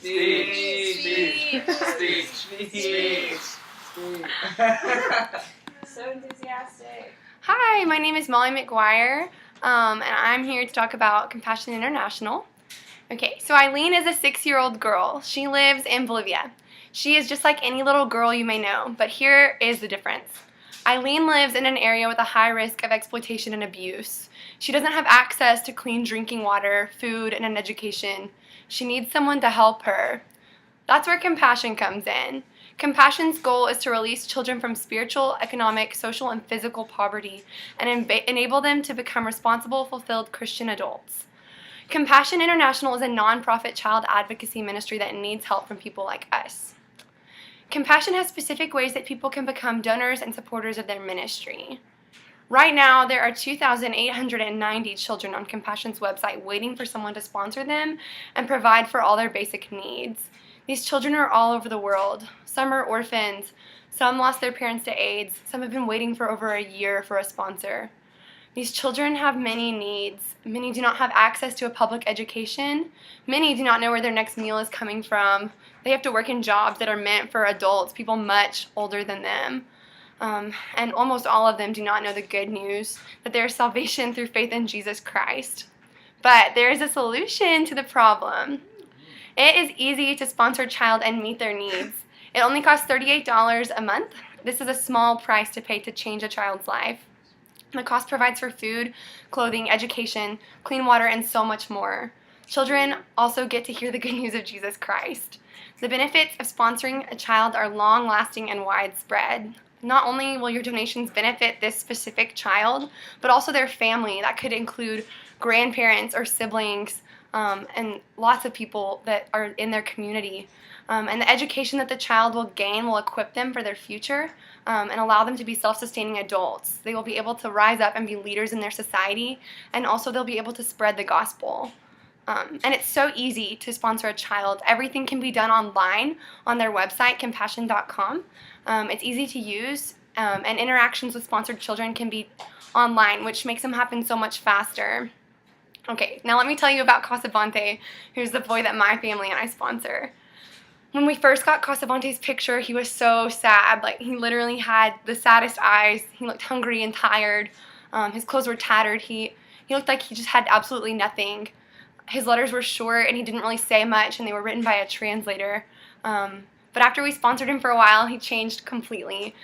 Speech. Speech. Speech. So enthusiastic. Hi, my name is Molly McGuire, and I'm here to talk about Compassion International. Okay, so Eileen is a 6-year-old girl. She lives in Bolivia. She is just like any little girl you may know, but here is the difference. Eileen lives in an area with a high risk of exploitation and abuse. She doesn't have access to clean drinking water, food, and an education. She needs someone to help her. That's where Compassion comes in. Compassion's goal is to release children from spiritual, economic, social, and physical poverty and enable them to become responsible, fulfilled Christian adults. Compassion International is a nonprofit child advocacy ministry that needs help from people like us. Compassion has specific ways that people can become donors and supporters of their ministry. Right now, there are 2,890 children on Compassion's website waiting for someone to sponsor them and provide for all their basic needs. These children are all over the world. Some are orphans, some lost their parents to AIDS, some have been waiting for over a year for a sponsor. These children have many needs. Many do not have access to a public education. Many do not know where their next meal is coming from. They have to work in jobs that are meant for adults, people much older than them. And almost all of them do not know the good news, that there is salvation through faith in Jesus Christ. But there is a solution to the problem. It is easy to sponsor a child and meet their needs. It only costs $38 a month. This is a small price to pay to change a child's life. The cost provides for food, clothing, education, clean water, and so much more. Children also get to hear the good news of Jesus Christ. The benefits of sponsoring a child are long-lasting and widespread. Not only will your donations benefit this specific child, but also their family. That could include grandparents or siblings, and lots of people that are in their community. And the education that the child will gain will equip them for their future and allow them to be self-sustaining adults. They will be able to rise up and be leaders in their society, and also they'll be able to spread the gospel. And it's so easy to sponsor a child. Everything can be done online on their website, compassion.com. It's easy to use, and interactions with sponsored children can be online, which makes them happen so much faster. Okay, now let me tell you about Casavante, who's the boy that my family and I sponsor. When we first got Casavante's picture, he was so sad. Like, he literally had the saddest eyes. He looked hungry and tired. His clothes were tattered. He looked like he just had absolutely nothing. His letters were short, and he didn't really say much, and they were written by a translator. But after we sponsored him for a while, he changed completely.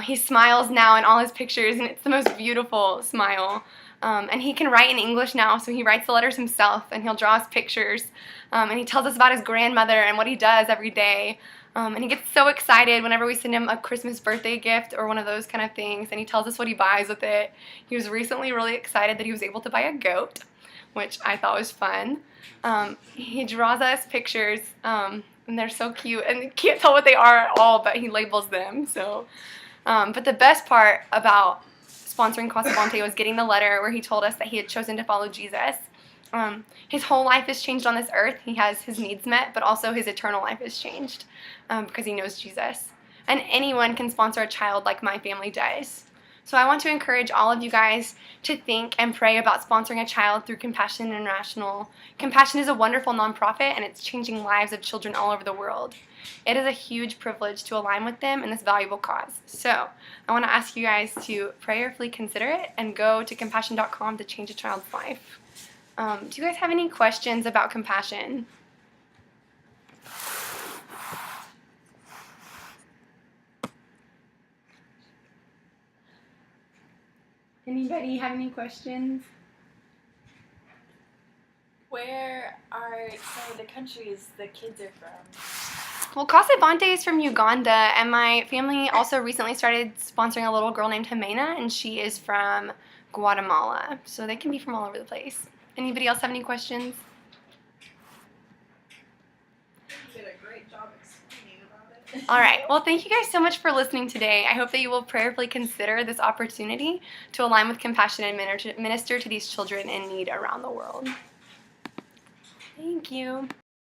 He smiles now in all his pictures, and it's the most beautiful smile. And he can write in English now, so he writes the letters himself, and he'll draw us pictures. And he tells us about his grandmother and what he does every day. And he gets so excited whenever we send him a Christmas birthday gift or one of those kind of things, and he tells us what he buys with it. He was recently really excited that he was able to buy a goat, which I thought was fun. He draws us pictures, and they're so cute, and you can't tell what they are at all, but he labels them. So, but the best part about sponsoring Casavante was getting the letter where he told us that he had chosen to follow Jesus. His whole life is changed on this earth. He has his needs met, but also his eternal life is changed because he knows Jesus. And anyone can sponsor a child like my family does. So I want to encourage all of you guys to think and pray about sponsoring a child through Compassion International. Compassion is a wonderful nonprofit, and it's changing lives of children all over the world. It is a huge privilege to align with them in this valuable cause. So I want to ask you guys to prayerfully consider it and go to compassion.com to change a child's life. Do you guys have any questions about Compassion? Anybody have any questions? Where are some of the countries the kids are from? Well, Casavante is from Uganda, and my family also recently started sponsoring a little girl named Jimena, and she is from Guatemala. So they can be from all over the place. Anybody else have any questions? You did a great job explaining about it. All right. Well, thank you guys so much for listening today. I hope that you will prayerfully consider this opportunity to align with Compassion and minister to these children in need around the world. Thank you.